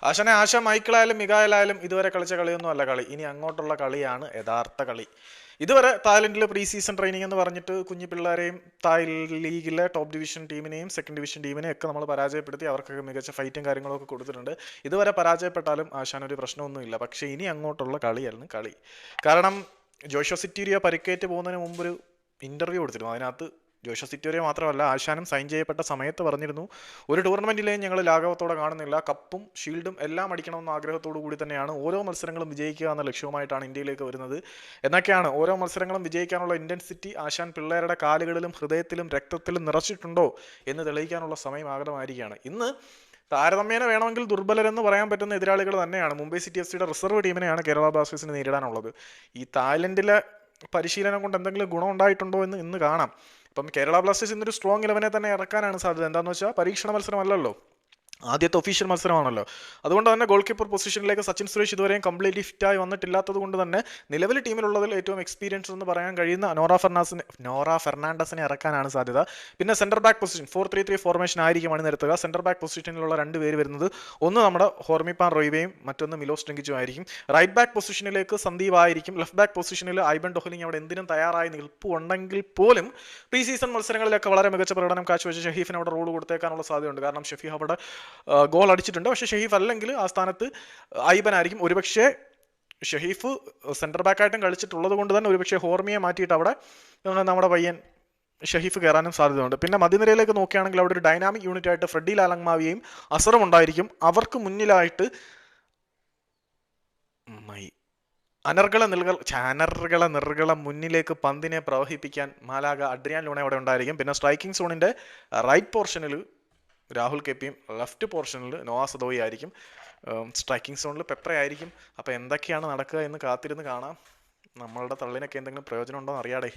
ആശ മൈക്കിളായാലും മികായലായാലും ഇതുവരെ കളിച്ച കളിയൊന്നും അല്ല കളി. ഇനി അങ്ങോട്ടുള്ള കളിയാണ് യഥാർത്ഥ കളി. ഇതുവരെ തായ്ലൻഡിൽ പ്രീ സീസൺ ട്രെയിനിങ് എന്ന് പറഞ്ഞിട്ട് കുഞ്ഞു പിള്ളേരെയും തായ് ലീഗിലെ ടോപ്പ് ഡിവിഷൻ ടീമിനെയും സെക്കൻഡ് ഡിവിഷൻ ടീമിനെയും ഒക്കെ നമ്മൾ പരാജയപ്പെടുത്തി അവർക്കൊക്കെ മികച്ച ഫൈറ്റും കാര്യങ്ങളൊക്കെ കൊടുത്തിട്ടുണ്ട്. ഇതുവരെ പരാജയപ്പെട്ടാലും ആശാൻ ഒരു പ്രശ്നമൊന്നുമില്ല. പക്ഷേ ഇനി അങ്ങോട്ടുള്ള കളിയാണ് കളി. കാരണം ജോഷോ സിറ്റീരിയ പരിക്കേറ്റ് പോകുന്നതിന് മുമ്പൊരു ഇൻ്റർവ്യൂ കൊടുത്തിരുന്നു. അതിനകത്ത് ജോഷോ സിറ്റോരിയ മാത്രമല്ല, ആശാനും സൈൻ ചെയ്യപ്പെട്ട സമയത്ത് പറഞ്ഞിരുന്നു, ഒരു ടൂർണമെൻറ്റിലെയും ഞങ്ങൾ ലാഘവത്തോടെ കാണുന്നില്ല, കപ്പും ഷീൽഡും എല്ലാം അടിക്കണമെന്ന ആഗ്രഹത്തോടു കൂടി തന്നെയാണ് ഓരോ മത്സരങ്ങളും വിജയിക്കുക എന്ന ലക്ഷ്യവുമായിട്ടാണ് ഇന്ത്യയിലേക്ക് വരുന്നത് എന്നൊക്കെയാണ്. ഓരോ മത്സരങ്ങളും വിജയിക്കാനുള്ള ഇൻറ്റൻസിറ്റി ആശാൻ പിള്ളേരുടെ കാലുകളിലും ഹൃദയത്തിലും രക്തത്തിലും നിറച്ചിട്ടുണ്ടോ എന്ന് തെളിയിക്കാനുള്ള സമയം ആഗ്രഹമായിരിക്കുകയാണ്. ഇന്ന് താരതമ്യേന വേണമെങ്കിൽ ദുർബലരെന്ന് പറയാൻ പറ്റുന്ന എതിരാളികൾ തന്നെയാണ്. മുംബൈ സിറ്റി എഫ് സിയുടെ റിസർവ് ടീമിനെയാണ് കേരള ബ്ലാസ്റ്റേഴ്സിന് നേരിടാനുള്ളത്. ഈ തായ്ലൻഡിലെ പരിശീലനം കൊണ്ട് എന്തെങ്കിലും ഗുണം ഉണ്ടായിട്ടുണ്ടോ എന്ന് ഇന്ന് കാണാം. ഇപ്പം കേരള ബ്ലാസ്റ്റേഴ്സ് ഇന്നൊരു സ്ട്രോങ് ഇലവനെ തന്നെ ഇറക്കാനാണ് സാധ്യത. എന്താണെന്ന് വെച്ചാൽ പരീക്ഷണ മത്സരമല്ലല്ലോ, ആദ്യത്തെ ഒഫീഷ്യൽ മത്സരമാണല്ലോ. അതുകൊണ്ട് തന്നെ ഗോൾ കീപ്പർ പൊസിഷനിലേക്ക് സച്ചിൻ സുരേഷ് ഇതുവരെയും കംപ്ലീറ്റ്ലി ഫിറ്റായി വന്നിട്ടില്ലാത്തത് കൊണ്ട് തന്നെ നിലവിൽ ടീമിലുള്ളതിൽ ഏറ്റവും എക്സ്പീരിയൻസ് എന്ന് പറയാൻ കഴിയുന്ന നോറ ഫെർണാണ്ടസിനെ ഇറക്കാനാണ് സാധ്യത. പിന്നെ സെൻറ്റർ ബാക്ക് പൊസിഷൻ 4-3-3 ഫോർമേഷൻ ആയിരിക്കും അണിനിരത്തുക. സെൻറ്റർ ബാക്ക് പൊസിഷനിലുള്ള 2 പേര് വരുന്നത് ഒന്ന് നമ്മുടെ ഹോർമിപ്പാൻ റോയ്വയും മറ്റൊന്ന് മിലോസ് ടെങ്കിച്ചും ആയിരിക്കും. റൈറ്റ് ബാക്ക് പൊസിഷനിലേക്ക് സന്ദീപ് ആയിരിക്കും. ലെഫ്റ്റ് ബാക്ക് പൊസിഷനിൽ ഐബൻ ഡൊഹലിംഗ് അവിടെ എന്തിനും തയ്യാറായി നിൽപ്പുണ്ടെങ്കിൽ പോലും പ്രീ സീസൺ മത്സരങ്ങളിലൊക്കെ വളരെ മികച്ച പ്രകടനം കാഴ്ചവെച്ച ഷെഹീഫിന് അവിടെ റോൾ കൊടുത്തേക്കാനുള്ള സാധ്യതയുണ്ട്. കാരണം ഷെഫീഫ് അവിടെ ഗോൾ അടിച്ചിട്ടുണ്ട്. പക്ഷേ ഷെഹീഫ് അല്ലെങ്കിൽ ആ സ്ഥാനത്ത് ഐബൻ ആയിരിക്കും. ഒരുപക്ഷെ ഷെഹീഫ് സെൻറ്റർ ബാക്കായിട്ടും കളിച്ചിട്ടുള്ളത് കൊണ്ട് തന്നെ ഒരുപക്ഷെ ഹോർമിയെ മാറ്റിയിട്ട് അവിടെ നമ്മുടെ പയ്യൻ ഷെഹീഫ് കയറാനും സാധ്യതയുണ്ട്. പിന്നെ മധ്യനിരയിലേക്ക് നോക്കുകയാണെങ്കിൽ അവിടെ ഒരു ഡൈനാമിക് യൂണിറ്റ് ആയിട്ട് ഫ്രെഡി ലാലങ്മാവിയെയും അസറും ഉണ്ടായിരിക്കും. അവർക്ക് മുന്നിലായിട്ട് ചാനറുകളെ മുന്നിലേക്ക് പന്തിനെ പ്രവഹിപ്പിക്കാൻ മാലാഗ അഡ്രിയാൻ ലൂണ അവിടെ ഉണ്ടായിരിക്കും. പിന്നെ സ്ട്രൈക്കിംഗ് സോണിൻ്റെ റൈറ്റ് പോർഷനിൽ രാഹുൽ കെപ്പിയും ലെഫ്റ്റ് പോർഷനിൽ നോവാ സദോയി ആയിരിക്കും. സ്ട്രൈക്കിംഗ് സോണിൽ പെപ്ര ആയിരിക്കും. അപ്പോൾ എന്തൊക്കെയാണ് നടക്കുക എന്ന് കാത്തിരുന്ന് കാണാം. നമ്മളുടെ തള്ളിനൊക്കെ എന്തെങ്കിലും പ്രയോജനം ഉണ്ടോ എന്ന് അറിയാടേ.